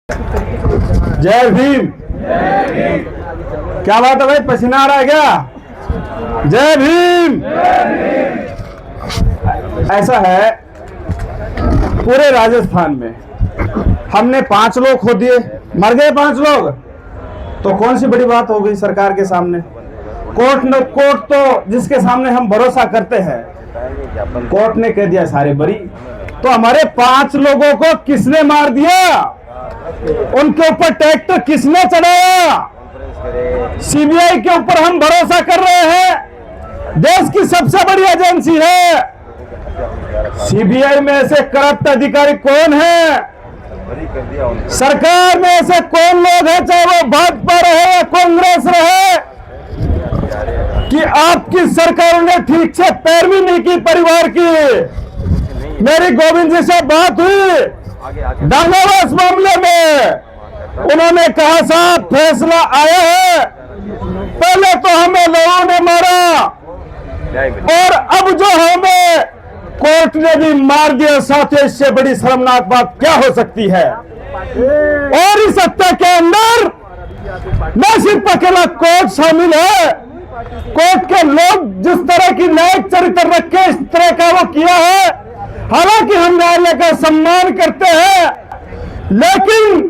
जय भीम। क्या बात है भाई, पसीना आ रहा है क्या? जय भीम। ऐसा है पूरे राजस्थान में हमने 5 लोग खो दिए, मर गए 5 लोग, तो कौन सी बड़ी बात हो गई सरकार के सामने? कोर्ट तो जिसके सामने हम भरोसा करते हैं, कोर्ट ने कह दिया सारे बरी। तो हमारे 5 लोगों को किसने मार दिया? उनके ऊपर ट्रैक्टर किसने चढ़ाया? सीबीआई के ऊपर हम भरोसा कर रहे हैं, देश की सबसे बड़ी एजेंसी है। सीबीआई में ऐसे करप्ट अधिकारी कौन है? सरकार में ऐसे कौन लोग हैं, चाहे वो भाजपा रहे या कांग्रेस रहे, कि आपकी सरकार ने ठीक से पैरवी नहीं की परिवार की? मेरी गोविंद जी से बात हुई दांगावास मामले में, उन्होंने कहा साहब फैसला आया है, पहले तो हमें लोगों ने मारा और अब जो हमें कोर्ट ने भी मार दिया। साथियों, इससे बड़ी शर्मनाक बात क्या हो सकती है? और इस हत्या के अंदर न सिर्फ अकेला कोर्ट शामिल है, कोर्ट के लोग जिस तरह की न्यायिक चरित्र रख के इस तरह का वो किया है, हालांकि हम न्यायालय का सम्मान करते हैं, लेकिन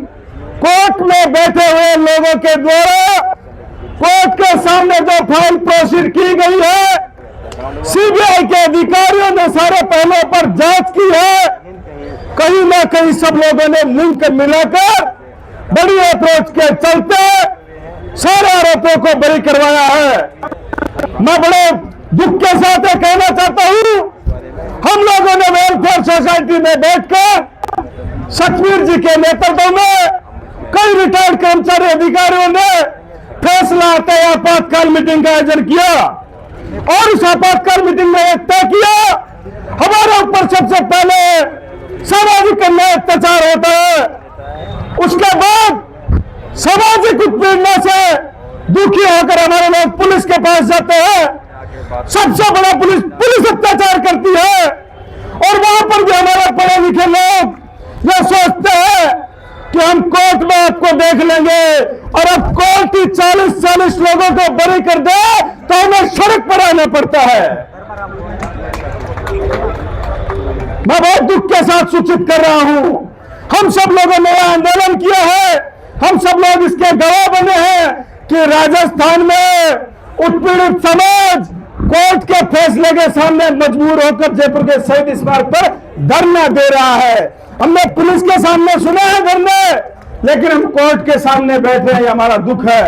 कोर्ट में बैठे हुए लोगों के द्वारा कोर्ट के सामने जो फाइल प्रोसीड की गई है, सीबीआई के अधिकारियों ने सारे पहलुओं पर जांच की है, कहीं ना कहीं सब लोगों ने लिंक मिलाकर बड़ी अप्रोच के चलते सारे आरोपियों को बरी करवाया है। मैं बड़े दुख के साथ कहना चाहता हूं, हम लोगों ने वेलफेयर सोसाइटी में बैठकर सतवीर जी के नेतृत्व में कई रिटायर्ड कर्मचारी अधिकारियों ने फैसला आते ही आपातकाल मीटिंग का आयोजन किया और उस आपातकाल मीटिंग में एक तय किया, हमारे ऊपर सबसे पहले सामाजिक अन्याय अत्याचार होता है, उसके बाद सामाजिक उत्पीड़न से दुखी होकर हमारे लोग पुलिस के पास जाते हैं, सबसे बड़ा पुलिस अत्याचार करती है, और वहां पर भी हमारे पढ़े लिखे लोग ये सोचते हैं कि हम कोर्ट में आपको देख लेंगे, और अब कोर्ट ही 40 लोगों को बरी कर दे तो हमें सड़क पर आना पड़ता है। मैं बहुत दुख के साथ सूचित कर रहा हूं, हम सब लोगों ने आंदोलन किया है, हम सब लोग इसके गवाह बने हैं कि राजस्थान में उत्पीड़ित समाज कोर्ट के फैसले के सामने मजबूर होकर जयपुर के शहीद स्मारक पर धरना दे रहा है। हमने पुलिस के सामने सुना है धरने, लेकिन हम कोर्ट के सामने बैठे हैं, ये हमारा दुख है।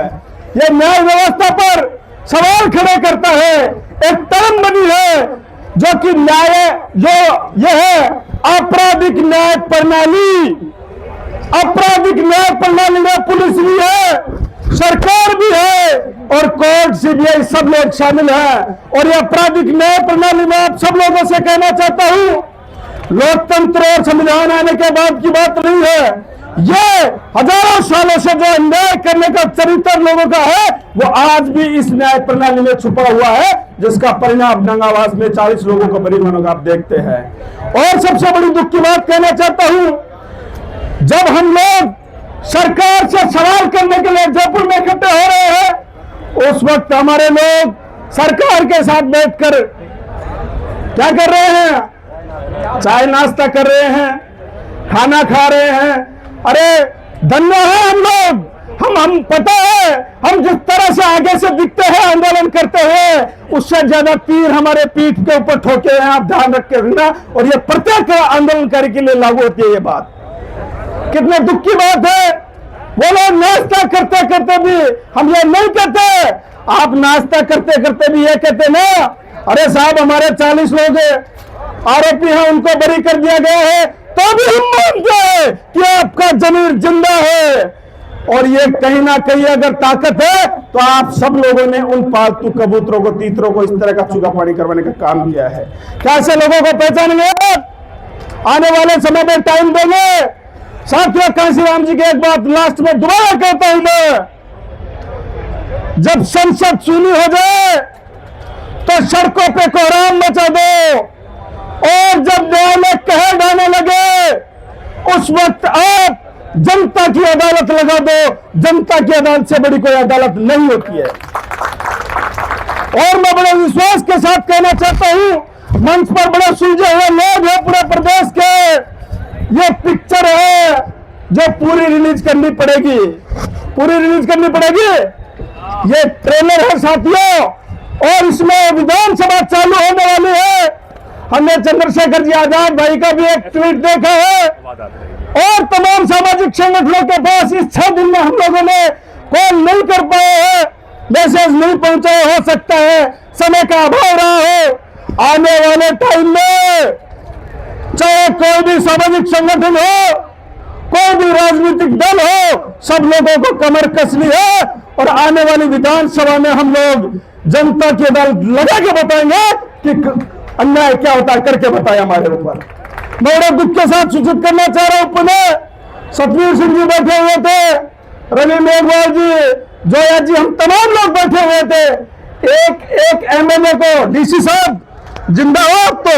ये न्याय व्यवस्था पर सवाल खड़े करता है, एक टर्म बनी है जो कि यह है आपराधिक न्याय प्रणाली। आपराधिक न्याय प्रणाली में पुलिस भी है, सरकार भी है और कोर्ट सीबीआई सब लोग शामिल हैं, और ये आपराधिक न्याय प्रणाली में आप सब लोगों से कहना चाहता हूं, लोकतंत्र और संविधान आने के बाद की बात नहीं है, ये हजारों सालों से जो अन्याय करने का चरित्र लोगों का है, वो आज भी इस न्याय प्रणाली में छुपा हुआ है, जिसका परिणाम दांगावास में 40 लोगों को बरी होने का आप देखते हैं। और सबसे बड़ी दुख की बात कहना चाहता हूं, जब हम लोग सरकार से सवाल करने के लिए जयपुर में इकट्ठे हो रहे हैं, उस वक्त हमारे लोग सरकार के साथ बैठकर क्या कर रहे हैं? चाय नाश्ता कर रहे हैं, खाना खा रहे हैं। अरे धन्य है हम लोग, हम पता है, हम जिस तरह से आगे से दिखते हैं आंदोलन करते हुए, उससे ज्यादा तीर हमारे पीठ के ऊपर ठोके हैं, आप ध्यान रख के रखना, और ये प्रत्येक आंदोलनकारी के लिए लागू होती है। ये बात कितने दुख की बात है। वो लोग नाश्ता करते करते भी हम ये नहीं कहते, आप नाश्ता करते करते भी ये कहते ना, अरे साहब हमारे 40 लोग आरोपी हैं, उनको बरी कर दिया गया है, तो भी हम मानते हैं कि आपका जमीर जिंदा है। और ये कहीं ना कहीं अगर ताकत है, तो आप सब लोगों ने उन पालतू कबूतरों को, तीतरों को इस तरह का चूका पानी करवाने का काम किया है। कैसे लोगों को पहचानेंगे? आने वाले समय में टाइम देंगे। साथियों, कांशीराम जी की एक बात लास्ट में दोबारा कहता हूं मैं, जब संसद सुनी हो जाए तो सड़कों पे कोहराम मचा दो, और जब न्यायालय कहर ढाने लगे उस वक्त आप जनता की अदालत लगा दो, जनता की अदालत से बड़ी कोई अदालत नहीं होती है। और मैं बड़े विश्वास के साथ कहना चाहता हूं, मंच पर बड़े सुलझे हुए लोग हैं पूरे प्रदेश के, ये पिक्चर है जो पूरी रिलीज करनी पड़ेगी, पूरी रिलीज करनी पड़ेगी। ये ट्रेलर है साथियों, और इसमें विधानसभा चालू होने वाली है। हमने चंद्रशेखर जी आजाद भाई का भी एक ट्वीट देखा है, और तमाम सामाजिक संगठनों के पास इस 6 दिन में हम लोगों ने कॉल नहीं कर पाए हैं, मैसेज नहीं पहुंचाया, हो सकता है समय का अभाव रहा हो। आने वाले टाइम में चाहे कोई भी सामाजिक संगठन हो, कोई भी राजनीतिक दल हो, सब लोगों को कमर कसनी है, और आने वाली विधानसभा में हम लोग जनता की अदालत लगा के बताएंगे कि अन्याय क्या होता है, करके बताए हमारे ऊपर। मैं बड़े दुख के साथ सूचित करना चाह रहा हूं, पुनः सतवीर सिंह जी बैठे हुए थे, रवि मेघवाल जी, जोया जी, हम तमाम लोग बैठे हुए थे। एक एमएलए को, डीसी साहब जिंदा हो आप, तो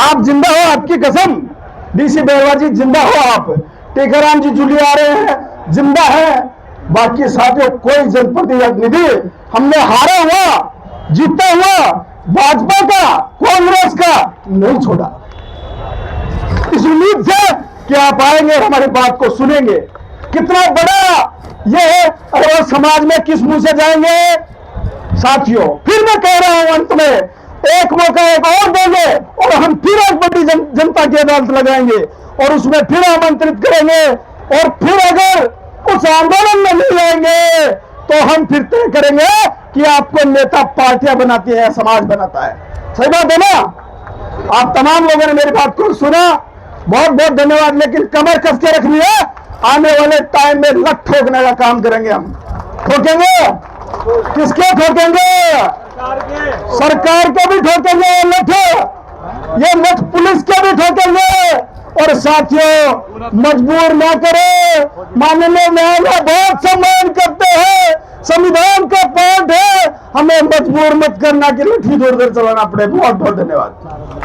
आप जिंदा हो, आपकी कसम, डीसी बेरवा जी जिंदा हो आप, टीकाराम जी जूली आ रहे हैं, जिंदा है। बाकी साथियों कोई जनप्रतिनिधि हमने हारा हुआ, जीता हुआ भाजपा का, कांग्रेस का नहीं छोड़ा, इस उम्मीद से कि आप आएंगे और हमारी बात को सुनेंगे। कितना बड़ा ये है, और समाज में किस मुंह से जाएंगे साथियों। फिर मैं कह रहा हूं, अंत में एक मौका एक और देंगे, और हम फिर एक बड़ी जनता की अदालत लगाएंगे, और उसमें फिर आमंत्रित करेंगे, और फिर अगर उस आंदोलन में नहीं आएंगे तो हम फिर तय करेंगे कि आपको नेता पार्टियां बनाती है, समाज बनाता है। सही बात है ना? आप तमाम लोगों ने मेरी बात को सुना, बहुत बहुत धन्यवाद। लेकिन कमर कस के रखनी है, आने वाले टाइम में लठ ठोकने का काम करेंगे हम। ठोकेंगे, किसके ठोकेंगे? सरकार के भी ठोकेंगे लठ, ये लठ पुलिस के भी ठोकेंगे। और साथियों मजबूर ना करो, माननीय न्यायालय बहुत सम्मान करते हैं, संविधान का पाठ है, हमें मजबूर मत करना कि लठी दूर चलाना पड़े। बहुत बहुत धन्यवाद।